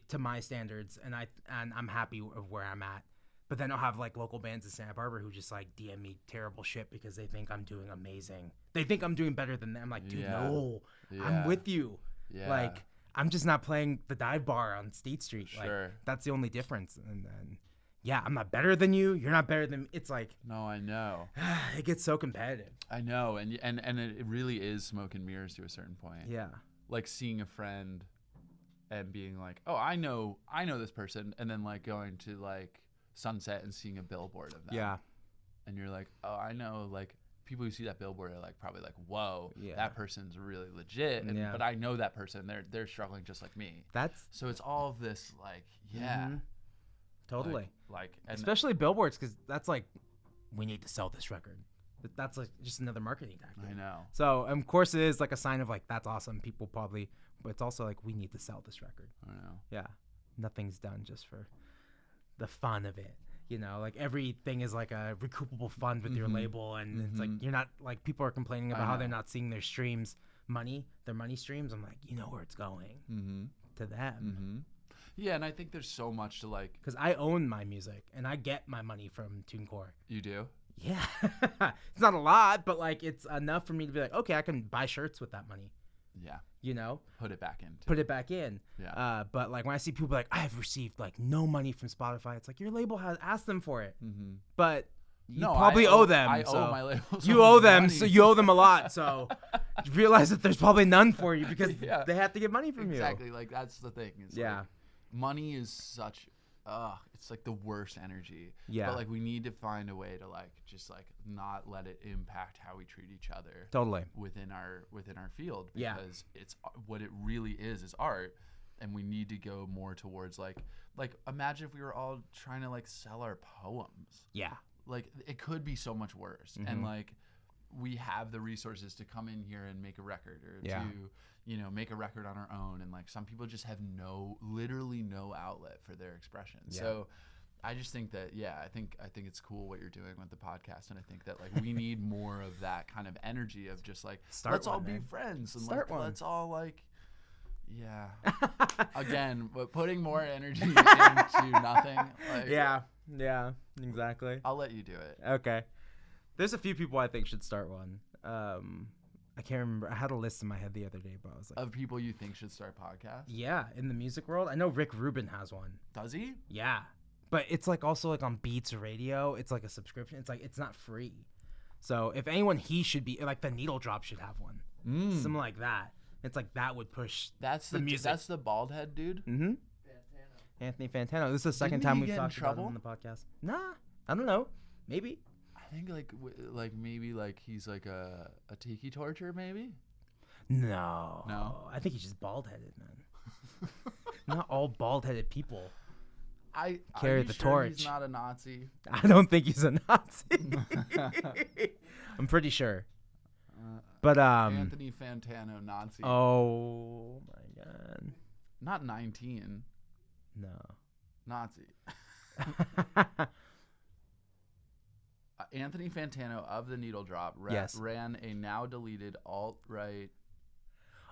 to my standards and I'm happy with where I'm at. But then I'll have like local bands in Santa Barbara who just like DM me terrible shit because they think I'm doing amazing. They think I'm doing better than them. I'm like, dude, no. I'm with you. Yeah. Like I'm just not playing the dive bar on State Street. Sure. Like that's the only difference. And then I'm not better than you. You're not better than me. It's like no, I know. It gets so competitive. I know, and it really is smoke and mirrors to a certain point. Yeah. Like seeing a friend and being like, oh, I know this person, and then like going to like Sunset and seeing a billboard of them. Yeah. And you're like, oh, I know, like people who see that billboard are like probably like, whoa, that person's really legit. And, but I know that person. They're struggling just like me. So it's all of this like, totally. Like especially billboards because that's like, we need to sell this record. That's like just another marketing tactic. I know. So of course it is like a sign of like that's awesome. People probably, but it's also like we need to sell this record. I know. Yeah, nothing's done just for the fun of it. You know, like everything is like a recoupable fund with your label, and it's like you're not like people are complaining about how they're not seeing their streams their money streams. I'm like, you know where it's going to them. Yeah, and I think there's so much to like because I own my music and I get my money from TuneCore. You do? Yeah, it's not a lot, but like it's enough for me to be like, okay, I can buy shirts with that money. Yeah. You know, Put it back in. Yeah. But like when I see people like, I've received like no money from Spotify, it's like your label has asked them for it, but you probably owe them. I so owe my label. You owe them, so you owe them a lot. So realize that there's probably none for you because they have to get money from you. Exactly. Like that's the thing. It's like, money is such. It's like the worst energy. Yeah. But like we need to find a way to like just like not let it impact how we treat each other. Totally. Within our field, because it's what it really is art, and we need to go more towards like imagine if we were all trying to like sell our poems. Yeah. Like it could be so much worse, and like we have the resources to come in here and make a record or to make a record on our own, and like some people just have literally no outlet for their expression. So I just think that I think it's cool what you're doing with the podcast, and I think that like we need more of that kind of energy of just like let's all be friends and let's all like again, but putting more energy into nothing. Like, exactly. I'll let you do it. Okay. There's a few people I think should start one. I can't remember. I had a list in my head the other day, but I was like, of people you think should start podcasts? Yeah, in the music world. I know Rick Rubin has one. Does he? Yeah. But it's like also like on Beats Radio. It's like a subscription. It's like it's not free. So if anyone, he should be like the Needle Drop should have one. Something like that. It's like that would push the music. That's the bald head dude? Mm-hmm. Anthony Fantano. This is the second time we've talked about him on the podcast. Nah, I don't know. Maybe. I think like maybe like he's like a tiki torture maybe. No. I think he's just bald headed, man. Not all bald headed people carry the torch. He's not a Nazi. I don't think he's a Nazi. I'm pretty sure. But Anthony Fantano, Nazi. Oh my God. Not 19. No. Nazi. Anthony Fantano of the Needle Drop ran a now deleted alt-right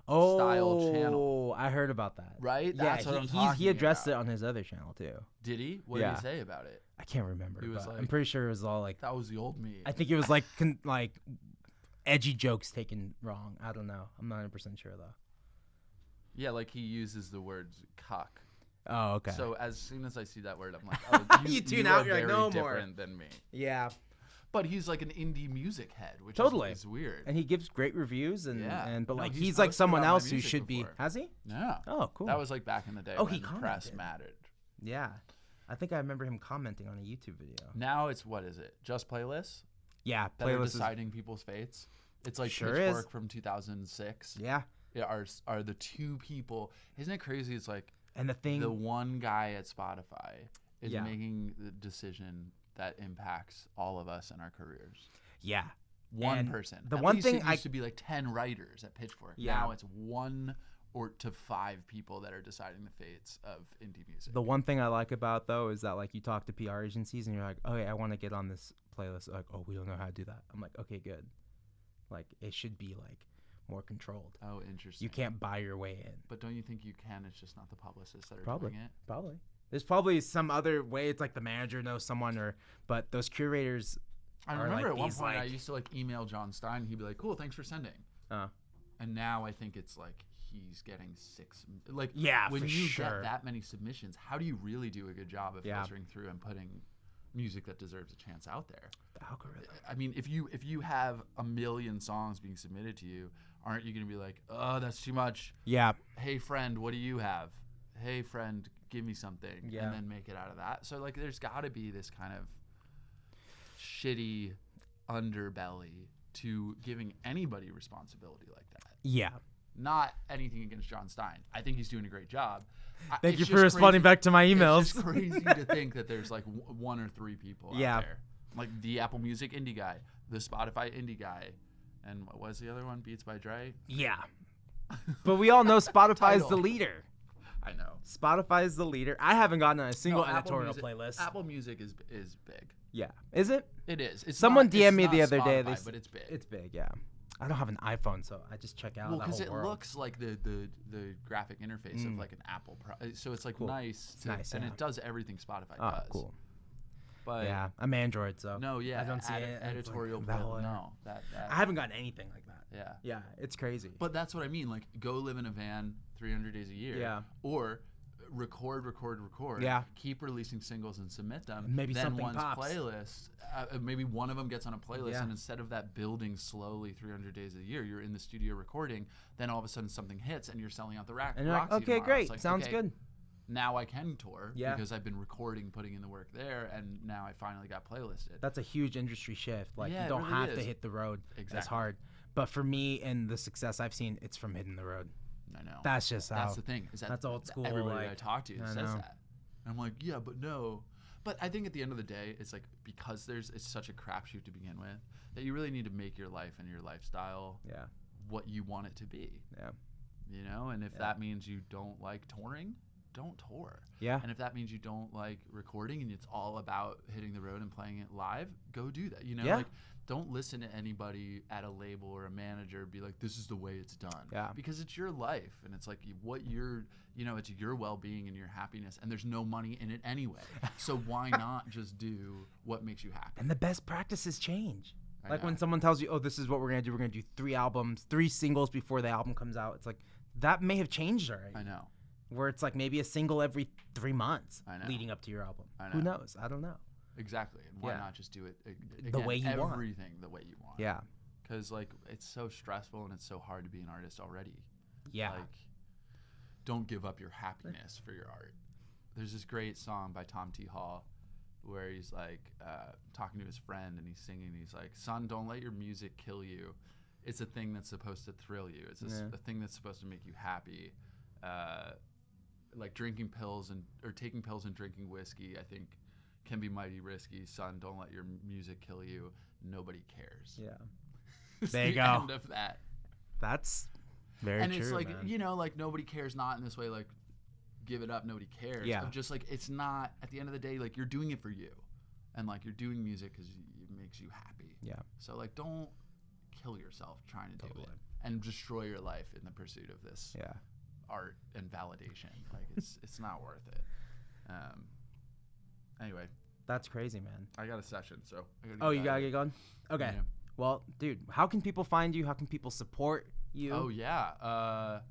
style channel. I heard about that. Right? That's what I'm talking he addressed about. it on his other channel too. Did he? What did he say about it? I can't remember. He was like, I'm pretty sure it was all like that was the old me. I think it was like like edgy jokes taken wrong. I don't know. I'm not 100% sure though. Yeah, like he uses the words cuck. Oh, okay. So as soon as I see that word, I'm like, oh, you tune out. You're like, no more. Different than me. Yeah. But he's like an indie music head, which is weird. And he gives great reviews, but like he's like like someone else who should be. Has he? Yeah. Oh, cool. That was like back in the day. Oh, when he commented. Press mattered. Yeah, I think I remember him commenting on a YouTube video. Now it's what is it? Just playlists? Yeah, that are deciding people's fates. It's like Pitchfork from 2006. Yeah. Are the two people? Isn't it crazy? It's like the one guy at Spotify is making the decision that impacts all of us in our careers. Yeah. One person. The one thing it used to be like 10 writers at Pitchfork. Yeah. Now it's 1 to 5 people that are deciding the fates of indie music. The one thing I like about though is that like you talk to PR agencies and you're like, oh, yeah, I want to get on this playlist. Like, oh, we don't know how to do that. I'm like, okay, good. Like it should be like more controlled. Oh, interesting. You can't buy your way in. But don't you think you can? It's just not the publicists that are doing it. Probably. There's probably some other way. It's like the manager knows someone, but those curators. I remember at one point I used to like email John Stein. He'd be like, "Cool, thanks for sending." And now I think it's like he's getting 6. Like, when you get that many submissions, how do you really do a good job of filtering through and putting music that deserves a chance out there? The algorithm. I mean, if you have 1 million songs being submitted to you, aren't you going to be like, "Oh, that's too much"? Yeah. Hey friend, what do you have? Hey friend, give me something, and then make it out of that. So like, there's got to be this kind of shitty underbelly to giving anybody responsibility like that. Yeah. Not anything against John Stein. I think he's doing a great job. Thank you for responding back to my emails. It's just crazy to think that there's like 1 or 3 people out there. Like the Apple Music indie guy, the Spotify indie guy, and what was the other one? Beats by Dre? Yeah. But we all know Spotify's the leader. I know. Spotify is the leader. I haven't gotten on a single editorial playlist. Apple Music is big. Yeah. Is it? It is. Someone DM'd me the other day. But it's big. It's big, yeah. I don't have an iPhone, so I just check out. Well, because it looks like the graphic interface of like an Apple. So it's like nice. It's nice, and it does everything Spotify does. Cool. But yeah, I'm Android, so no, yeah, I don't see editorial. that No, that I haven't gotten anything like that. Yeah. Yeah, it's crazy. But that's what I mean. Like, go live in a van 300 days a year. Yeah. Or record. Yeah. Keep releasing singles and submit them. Maybe then something one's pops. playlist, maybe one of them gets on a playlist, Yeah. and instead of that building slowly 300 days a year, you're in the studio recording. Then all of a sudden something hits, and you're selling out the rack. And you're like, Roxy okay, tomorrow. great, It's like, sounds okay, good. Now I can tour Yeah. because I've been recording, putting in the work there, and now I finally got playlisted. That's a huge industry shift. Like, Yeah, you it don't really have to is. hit the road as Exactly. hard. But for me and the success I've seen, it's from hitting the road. I know. That's just how. That's the thing. Is that that's old school, Everybody like, that I talk to I says know. that. And I'm like, yeah, but no. But I think at the end of the day, it's like, because it's such a crapshoot to begin with, that you really need to make your life and your lifestyle Yeah. what you want it to be. Yeah. You know, and if Yeah. that means you don't like touring, don't tour. Yeah. And if that means you don't like recording and it's all about hitting the road and playing it live, go do that. You know, Yeah. like, don't listen to anybody at a label or a manager be like, this is the way it's done. Yeah. Because it's your life, and it's like what you're, you know, it's your well-being and your happiness, and there's no money in it anyway. So why not just do what makes you happy? And the best practices change. I Like know. when someone tells you, oh, this is what we're going to do. We're going to do 3 singles before the album comes out. It's like, that may have changed already. I know. Where it's like maybe a single every 3 months I know. leading up to your album. I Who know. knows? I don't know. Exactly. And why Yeah. not just do it The way you want. everything the way you want? Yeah. Because, like, it's so stressful and it's so hard to be an artist already. Yeah. Like, don't give up your happiness for your art. There's this great song by Tom T. Hall where he's like talking to his friend, and he's singing. He's like, "Son, don't let your music kill you. It's a thing that's supposed to thrill you. It's a thing that's supposed to make you happy. Like drinking pills or taking pills and drinking whiskey, I think, can be mighty risky. Son, don't let your music kill you. Nobody cares." Yeah. It's There you the go. end of that. That's very And true, it's like, man. you know, like, nobody cares, not in this way, like, give it up, nobody cares. Yeah. Of just like, it's not, at the end of the day, like, you're doing it for you, and like, you're doing music because it makes you happy. Yeah. So like, don't kill yourself trying to do Totally. it and destroy your life in the pursuit of this Yeah. art and validation. Like, it's not worth it. Anyway, That's crazy, man. I got a session, so I gotta Oh, you back. gotta get going? Okay. Yeah. Well, dude, how can people find you? How can people support you? Oh yeah.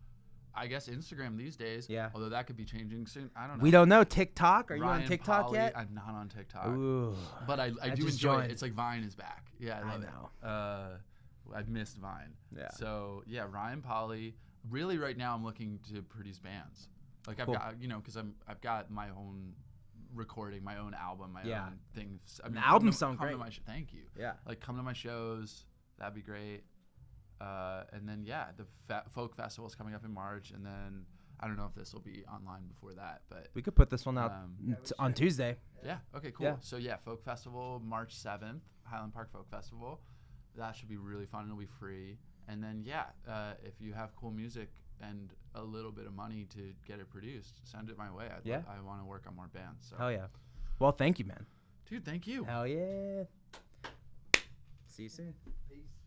I guess Instagram these days. Yeah. Although that could be changing soon. I don't know. We don't know. TikTok? Are you Ryan on TikTok Pollie, yet? I'm not on TikTok. Ooh. But I do just enjoy joined. it. It's like Vine is back. Yeah, I I love know. it. I've missed Vine. Yeah. So yeah, Ryan Pollie. Really, right now I'm looking to produce bands. Like I've Cool. got, you know, because I've got my own recording, my own album, my Yeah. own things. I The mean, albums come sound to great. my thank you. Yeah. Like, come to my shows. That'd be great. And then yeah, the folk festival is coming up in March, and then I don't know if this will be online before that, but We could put this one out on Tuesday. yeah. Okay, cool. Yeah. So yeah, Folk Festival, March 7th, Highland Park Folk Festival. That should be really fun. It'll be free. And then yeah, if you have cool music and a little bit of money to get it produced, send it my way. I want to work on more bands. So. Hell yeah. Well, thank you, man. Dude, thank you. Hell yeah. See you soon. Peace.